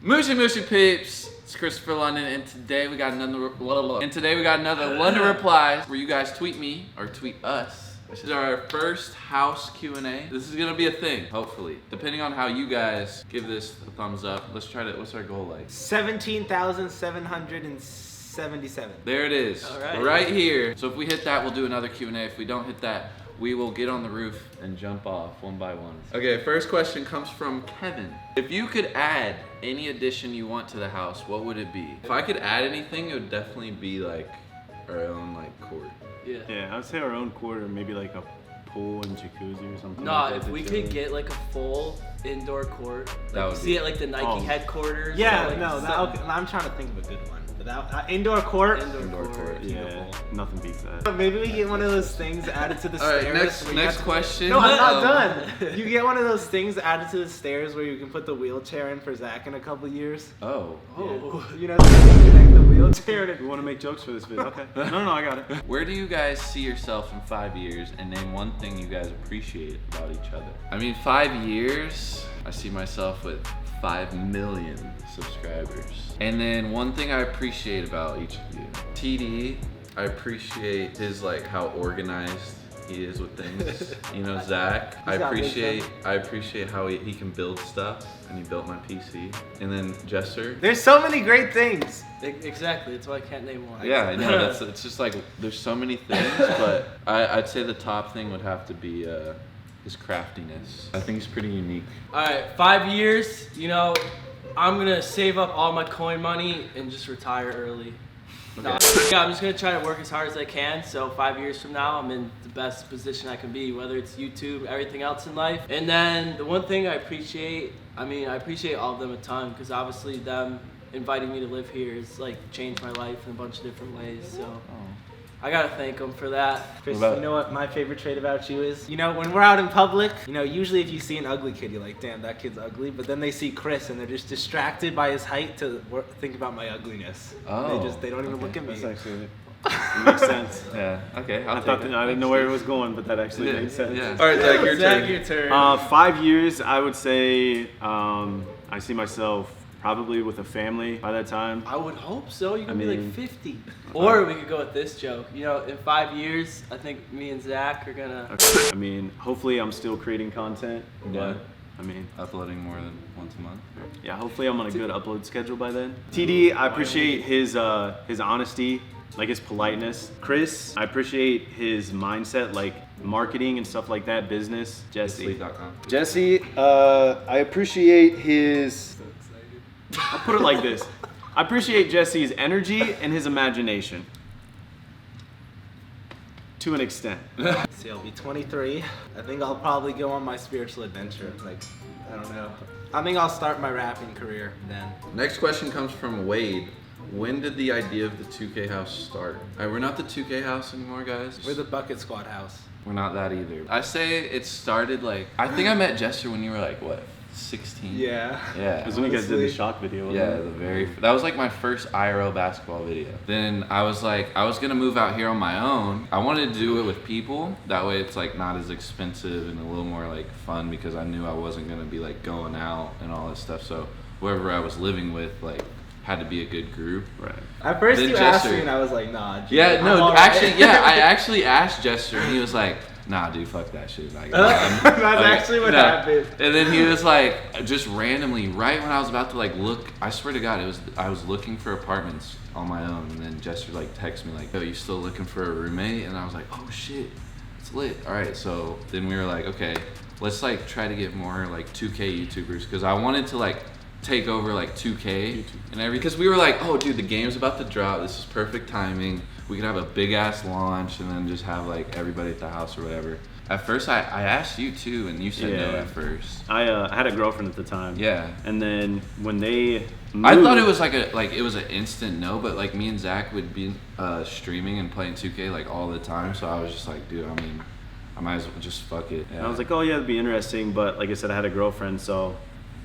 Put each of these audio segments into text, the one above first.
Mushy peeps, it's Kristopher London, and today we got another London replies where you guys tweet me or tweet us. This is our first house Q&A. This is gonna be a thing, hopefully. Depending on how you guys give this a thumbs up. Let's try to, what's our goal like? 17,777. There it is, right here. So if we hit that, we'll do another Q&A. If we don't hit that, we will get on the roof and jump off one by one. Okay, first question comes from Kevin. If you could add any addition you want to the house, what would it be? If I could add anything, it would definitely be like our own like court. Yeah, I would say our own court, or maybe like a pool and jacuzzi or something. Nah, like if we could get like a full indoor court, like you see it like the Nike headquarters. Yeah, like I'm trying to think of a good one. That, indoor court. Indoor court. Yeah, nothing beats that. Maybe we get one of those things added to the stairs. Alright, next question. No, I'm not done. You get one of those things added to the stairs where you can put the wheelchair in for Zack in a couple years. Oh. Yeah. You know, connect the wheelchair. We want to make jokes for this video. Okay. No, I got it. Where do you guys see yourself in 5 years, and name one thing you guys appreciate about each other? I mean, 5 years, I see myself with 5 million subscribers. And then one thing I appreciate about each of you. TD, I appreciate his like how organized he is with things. You know, Zack, I appreciate how he can build stuff, and he built my PC. And then Jester. There's so many great things. Exactly, that's why I can't name one. Yeah, I know, it's just like, there's so many things, but I'd say the top thing would have to be his craftiness. I think he's pretty unique. Alright, 5 years, you know, I'm gonna save up all my coin money and just retire early. Okay. No, yeah, I'm just gonna try to work as hard as I can, so 5 years from now I'm in the best position I can be, whether it's YouTube, everything else in life. And then the one thing I appreciate all of them a ton, because obviously them inviting me to live here has like changed my life in a bunch of different ways, so. I gotta thank them for that. Chris, you know what my favorite trait about you is? You know, when we're out in public, you know, usually if you see an ugly kid, you're like, damn, that kid's ugly. But then they see Chris and they're just distracted by his height to think about my ugliness. Oh. They don't even look at me. That's actually, it makes sense. Yeah, okay. I didn't know where it was going, but that actually makes sense. Yeah. All right, Zack, your turn. 5 years, I would say I see myself probably with a family by that time. I would hope so. You could be like 50. Or we could go with this joke. You know, in 5 years, I think me and Zack are gonna. Okay. I mean, hopefully I'm still creating content. Yeah. But, I mean, uploading more than once a month. Yeah, hopefully I'm on a good upload schedule by then. TD, I appreciate his honesty, like his politeness. Chris, I appreciate his mindset, like marketing and stuff like that, business. Jesse, I appreciate his. I'll put it like this. I appreciate Jesse's energy and his imagination. To an extent. See, I'll be 23. I think I'll probably go on my spiritual adventure. Like, I don't know. I think I'll start my rapping career then. Next question comes from Wade. When did the idea of the 2K house start? We're not the 2K house anymore, guys. We're the Bucket Squad house. We're not that either. I say it started like, I think I met Jester when you were like, what? 16? Yeah. Yeah. Because when you guys did the shock video. Yeah, that was like my first IRL basketball video. Then I was like, I was gonna move out here on my own. I wanted to do it with people. That way it's like not as expensive and a little more like fun, because I knew I wasn't gonna be like going out and all this stuff. So whoever I was living with like had to be a good group. Right. At first you asked me and I was like, nah. Yeah, no, actually, yeah, I actually asked Jester and he was like, nah, dude, fuck that shit. Like, that's actually what happened. And then he was like, just randomly, right when I was about to like look, I swear to God, I was looking for apartments on my own, and then Jester like texted me like, yo, you still looking for a roommate? And I was like, oh shit, it's lit. All right, so then we were like, okay, let's like try to get more like 2K YouTubers, because I wanted to like take over like 2K and everything, because we were like, oh dude, the game's about to drop, this is perfect timing, we could have a big ass launch and then just have like everybody at the house or whatever. At first I asked you too, and you said no at first. I had a girlfriend at the time. Yeah. And then when they moved, I thought it was it was an instant no, but like me and Zack would be streaming and playing 2K like all the time, so I was just like, dude, I mean, I might as well just fuck it. Yeah. And I was like, oh yeah, it'd be interesting, but like I said, I had a girlfriend, so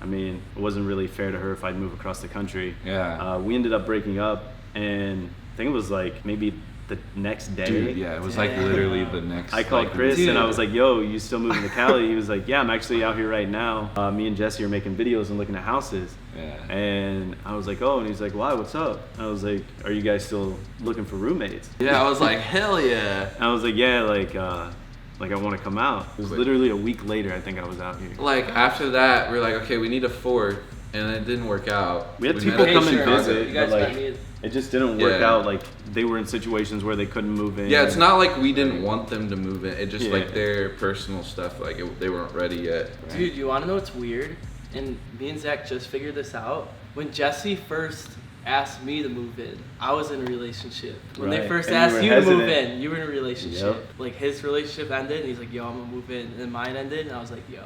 I mean, it wasn't really fair to her if I'd move across the country. Yeah. We ended up breaking up, and I think it was like maybe the next day. Dude, yeah, it was like literally the next. I called like, Chris Dude. and I was like, yo, you still moving to Cali? He was like, yeah, I'm actually out here right now. Me and Jesse are making videos and looking at houses. Yeah. And I was like, oh, and he's like, why, what's up? I was like, are you guys still looking for roommates? Yeah, I was like, hell yeah. And I was like, yeah, like I want to come out. It was literally a week later, I think I was out here. Like after that, we were like, okay, we need a fourth, and it didn't work out. We had met people up come in and Chicago. visit, You guys but met like, me. it just didn't work Yeah. out. Like they were in situations where they couldn't move in. Yeah, it's not like we didn't want them to move in. It just Yeah. like their personal stuff, like they weren't ready yet. Dude, you want to know what's weird? And me and Zach just figured this out. When Jesse first asked me to move in, I was in a relationship. When they Right. first And you asked were you to move hesitant. in, you were in a relationship. Yep. Like his relationship ended, and he's like, "Yo, I'm gonna move in," and then mine ended, and I was like, "Yo,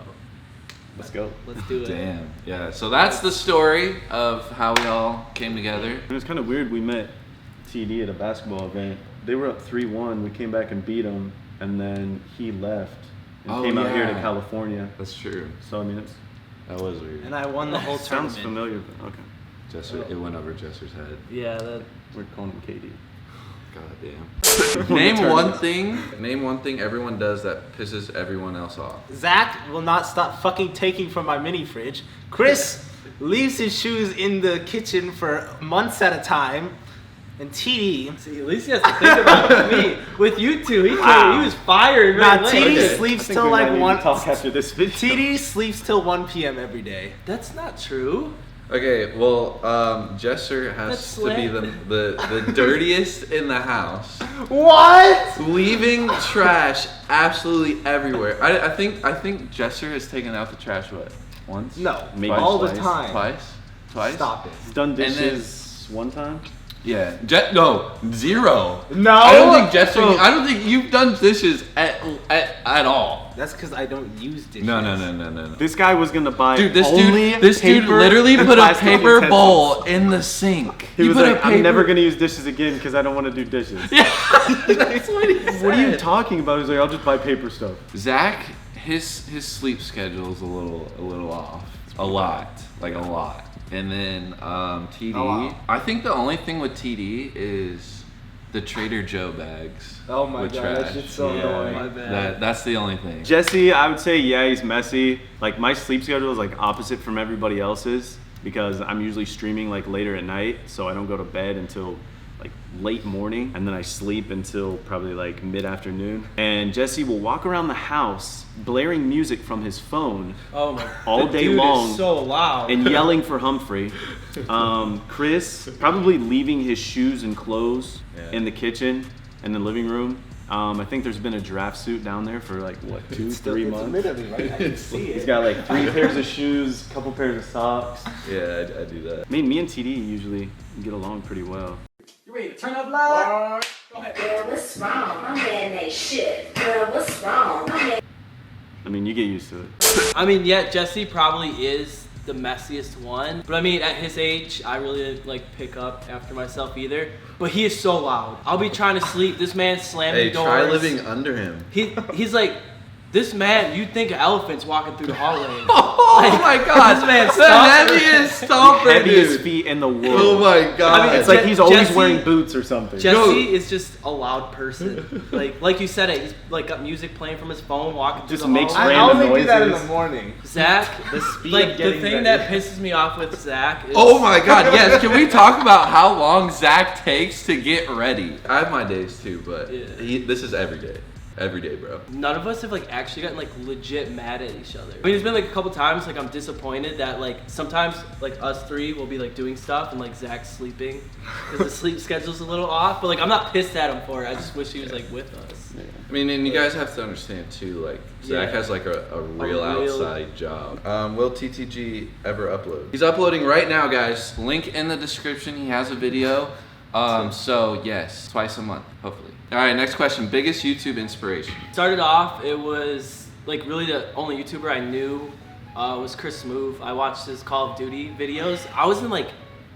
Let's go. let's do it." Damn. Yeah. So that's the story of how we all came together. It was kind of weird. We met TD at a basketball event. They were up 3-1. We came back and beat them, and then he left and Oh, came out here to yeah. California. That's true. So I mean, it's That was weird. And I won the whole sounds tournament. familiar, but okay. Jesser, it went over Jesser's head. Yeah, that. We're calling him KD. God damn. Name one thing everyone does that pisses everyone else off. Zach will not stop fucking taking from my mini fridge. Chris leaves his shoes in the kitchen for months at a time. And TD, See, at least he has to think about me. With you two, he Wow. he was fired. nah, Right away. TD Okay. sleeps I think till we might like need to 1. talk after this video. TD sleeps till 1 p.m. every day. That's not true. Okay, well, Jesser has That's to be slang. the dirtiest in the house, What? leaving trash absolutely everywhere. I think Jesser has taken out the trash what? Once? No, Maybe all the twice. time. Twice? Stop it. He's done And then- dishes one time. Yeah. No, zero. No. I don't think Jesser. Bro. I don't think you've done dishes at all. That's because I don't use dishes. No. This guy was gonna buy Dude, this only dude paper literally and put a plastic paper utensils. bowl in the sink. He was put a like, I'm never gonna use dishes again because I don't want to do dishes. That's what he said. What are you talking about? He's like, I'll just buy paper stuff. Zach, his sleep schedule is a little off. A lot. And then TD. A lot. I think the only thing with TD is the Trader Joe bags. Oh my with God, trash. that shit's so Yeah. annoying. My bad. That's the only thing. Jesse, I would say, yeah, he's messy. Like my sleep schedule is like opposite from everybody else's because I'm usually streaming like later at night, so I don't go to bed until like late morning, and then I sleep until probably like mid-afternoon. And Jesse will walk around the house blaring music from his phone Oh my. All the day dude long. Is so loud. and yelling for Humphrey. Chris probably leaving his shoes and clothes Yeah. in the kitchen and the living room. I think there's been a draft suit down there for like what, 2-3 months. Admittedly, right? I can see He's it. got like 3 pairs of shoes, couple pairs of socks. Yeah, I do that. I mean, me and TD usually get along pretty well. You ready to turn up loud? Girl, what's wrong? My man ain't shit. Girl, what's wrong? My man. I mean, you get used to it. I mean, yeah, Jesse probably is the messiest one. But I mean, at his age, I really didn't like pick up after myself either. But he is so loud. I'll be trying to sleep. This man slamming Hey, doors. try living under him. He's like, this man. You'd think of elephants walking through the hallway. Oh my God! This man's the heaviest stomper, Heaviest dude. feet in the world. Oh my God! I mean, It's like he's always Jesse- wearing boots or something. Jesse is just a loud person. Like you said, he's like got music playing from his phone, walking through Just the makes hallway. I random only do that in noises. the morning. Zach, The speed like of the getting thing ready. that pisses me off with Zach is Oh my God! Yes. Can we talk about how long Zach takes to get ready? I have my days too, but Yeah. this is every day. Every day, bro. none of us have like actually gotten like legit mad at each other. I mean, it's been like a couple times like I'm disappointed that like sometimes like us three will be like doing stuff and like Zach's sleeping because the sleep schedule's a little off. But like I'm not pissed at him for it. I just wish he was like with us. I mean, and you guys have to understand too, like, Zach Yeah. has like a real real- outside job. Will TTG ever upload? He's uploading right now, guys. Link in the description. He has a video. So yes, twice a month, hopefully. All right, next question. Biggest YouTube inspiration? Started off, it was like really the only YouTuber I knew was Chris Move. I watched his Call of Duty videos. I was in like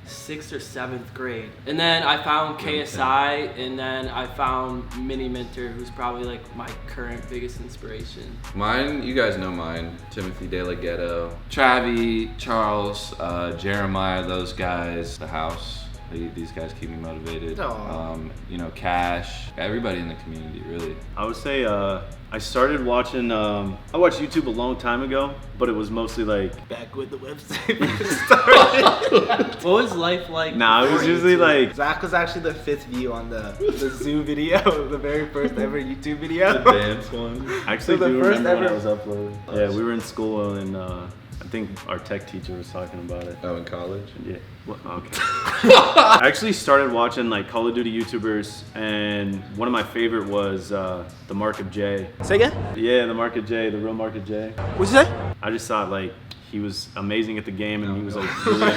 6th or 7th grade. And then I found KSI, and then I found Mini Minter, who's probably like my current biggest inspiration. Mine, you guys know mine. Timothy De La Ghetto, Travi, Charles, Jeremiah, those guys, The House. These guys keep me motivated. Aw. You know, Cash, everybody in the community, really. I would say I started watching. I watched YouTube a long time ago, but it was mostly like. Back with the website started. What was life like? Nah, it was before usually YouTube? like. Zach was actually the 5th view on the zoo video, the very first ever YouTube video. Dance one. I actually So the do first remember when ever- I was uploading. Yeah, we were in school and I think our tech teacher was talking about it. Oh, in college? Yeah. What? Okay. I actually started watching like Call of Duty YouTubers, and one of my favorite was the Mark of J. Say again? Yeah, the Mark of J, the real Mark of J. What'd you say? I just thought like he was amazing at the game, and he was like. Really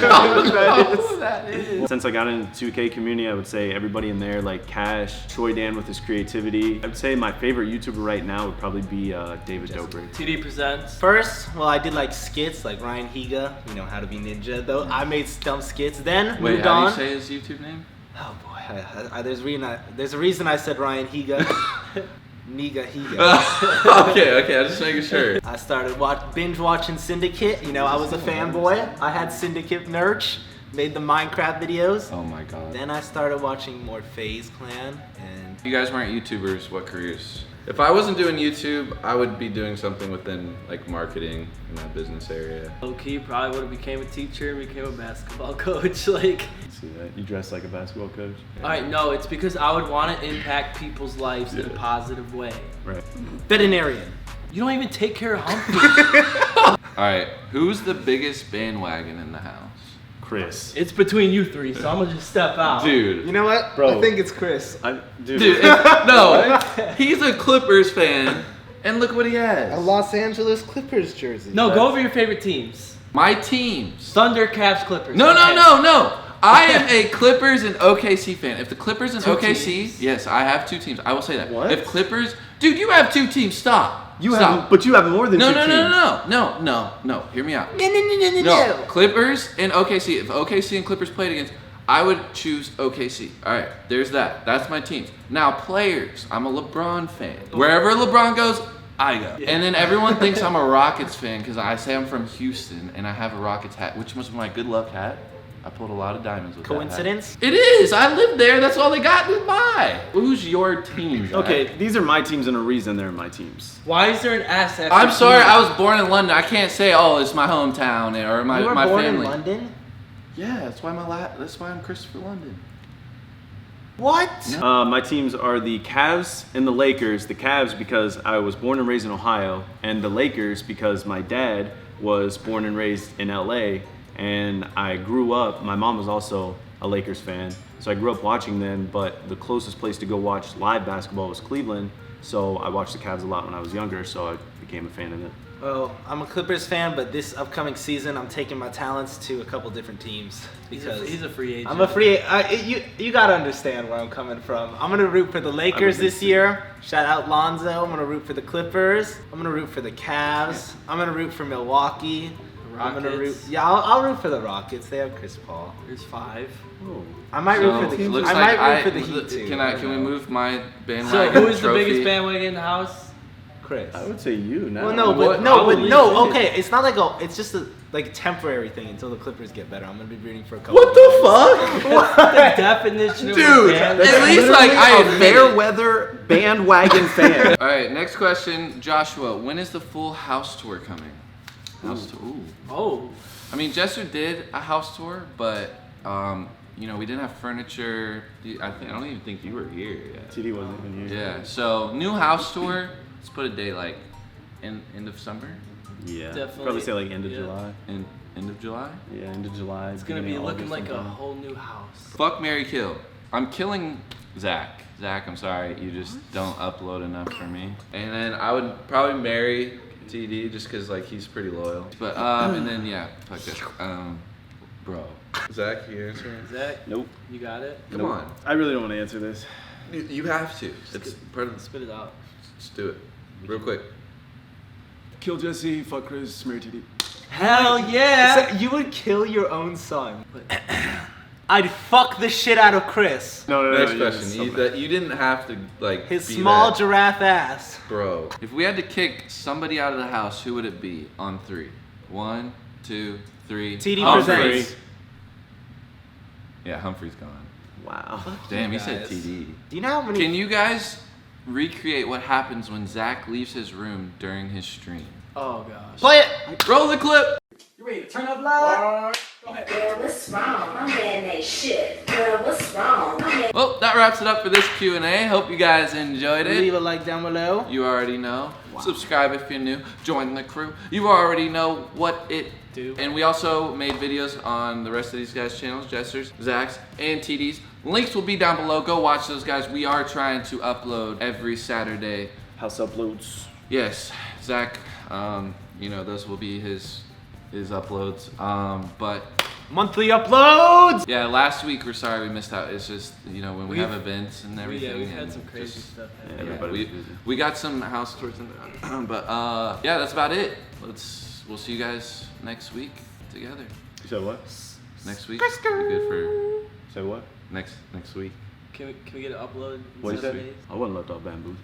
Since I got into 2K community, I would say everybody in there, like Cash, Troy Dan with his creativity. I'd say my favorite YouTuber right now would probably be David Dobrik. TD presents. First, well, I did like skits, like Ryan Higa, you know, How to Be Ninja, though. I made dumb skits. Then, Wait, moved how on. do you say his YouTube name? Oh boy, there's a reason I said Ryan Higa. Niga Higa. Okay, I'm just making sure. I started binge watching Syndicate. You know, I was a fanboy. I had Syndicate merch, made the Minecraft videos. Oh my god. Then I started watching more FaZe Clan, and If you guys weren't YouTubers, what careers? If I wasn't doing YouTube, I would be doing something within like marketing in that business area. Low key, probably would have became a teacher and became a basketball coach. Like, See that? You dress like a basketball coach. all right, no, it's because I would want to impact people's lives in a positive way. Right. veterinarian. You don't even take care of Humphrey. All right, who's the biggest bandwagon in the house? Chris. It's between you three, so I'm gonna just step out. Dude. You know what? Bro. I think it's Chris. Dude. No, he's a Clippers fan, and look what he has. A Los Angeles Clippers jersey. No, go over your favorite teams. My teams. Thunder, Cavs, Clippers. No. Okay. I am a Clippers and OKC fan. If the Clippers and Two OKC, teams? yes, I have 2 teams. I will say that. What? If Clippers, dude, you have 2 teams. Stop. You Stop. have, but you have more than No, two no, teams. no. Hear me out. No. No, Clippers and OKC. If OKC and Clippers played against, I would choose OKC. All right, there's that. That's my teams. Now, players. I'm a LeBron fan. Wherever LeBron goes, I go. And then everyone thinks I'm a Rockets fan because I say I'm from Houston and I have a Rockets hat, which was my good luck hat. I pulled a lot of diamonds with Coincidence? that hat. It is. I lived there. That's all they got to buy. Who's your team, Zach? Okay, these are my teams and a reason they're my teams. Why is there an ass after I'm sorry. team? I was born in London. I can't say, oh, it's my hometown or my You were my born family. in London? Yeah, that's why that's why I'm Kristopher London. What? My teams are the Cavs and the Lakers. The Cavs because I was born and raised in Ohio, and the Lakers because my dad was born and raised in LA, and I grew up, my mom was also a Lakers fan, so I grew up watching them, but the closest place to go watch live basketball was Cleveland, so I watched the Cavs a lot when I was younger, so I became a fan of it. Well, I'm a Clippers fan, but this upcoming season, I'm taking my talents to a couple different teams because He's a free agent. I'm a free. You gotta understand where I'm coming from. I'm gonna root for the Lakers this year. Shout out Lonzo. I'm gonna root for the Clippers. I'm gonna root for the Cavs. I'm gonna root for Milwaukee. I'm gonna root. Rockets. Yeah, I'll root for the Rockets. They have Chris Paul. There's 5. Oh. I might root for the Heat. looks I like might root for the Heat too. Can we move my So bandwagon? who is the trophy? biggest bandwagon in the house? Chris. I would say you now. Well, no, What- but no, I but would no. leave it. Okay, it's not like it's just a like temporary thing until the Clippers get better. I'm gonna be rooting for a couple. What the fuck? The definition of a Dude, band- at least like I admit it. fair weather bandwagon fan. All right, next question, Joshua. When is the full house tour coming? House tour. Ooh. Oh. I mean, Jester did a house tour, but you know, we didn't have furniture. I don't even think you were here yet. TD wasn't even here. Yeah. So new house tour. Let's put a date like end of summer, Yeah. Definitely. Probably say like end of Yeah. July. end of July. Yeah, end of July. It's gonna be beginning of looking August like a sometime. whole new house. Fuck, marry, kill. I'm killing Zack. Zack, I'm sorry, you just don't upload enough for me. And then I would probably marry TD just cause like he's pretty loyal. But and then yeah, fuck it. Bro. Zack, you answer? Zach, Nope. you got it? Come Nope. on. I really don't want to answer this. You have to. It's part of the. Spit it out. Just do it, real quick. Kill Jesse, fuck Chris, marry TD. Hell yeah! So you would kill your own son. I'd fuck the shit out of Chris. No, Next yeah, question. so You, bad. you didn't have to like. His be small that, giraffe ass. bro. If we had to kick somebody out of the house, who would it be? On 3. 1, 2, 3. TD Humphrey. presents. Yeah, Humphrey's gone. Wow. Damn, he guys. said TD. Do you know how many? Can you guys recreate what happens when Zack leaves his room during his stream? Oh gosh. Play it. Roll the clip. You ready to turn up loud? Girl, what's wrong? My man ain't shit. Girl, what's wrong? My man. Well, that wraps it up for this Q&A. Hope you guys enjoyed it. Leave a like down below. You already know. Subscribe if you're new. Join the crew. You already know what it do. And we also made videos on the rest of these guys' channels, Jester's, Zack's, and TD's. Links will be down below. Go watch those guys. We are trying to upload every Saturday. House uploads. Yes, Zack, you know, those will be his uploads. But Monthly uploads. yeah, last week we're sorry we missed out. It's just, you know, when we have events and everything. Yeah, we've had and some crazy just- stuff. Yeah, happen. everybody was busy. we got some house tours in there. But yeah, that's about it. We'll see you guys next week together. You said what? Next week. We're good for Say what? next week. Can we get it uploaded? What you Some said? days? I wasn't left off bamboo.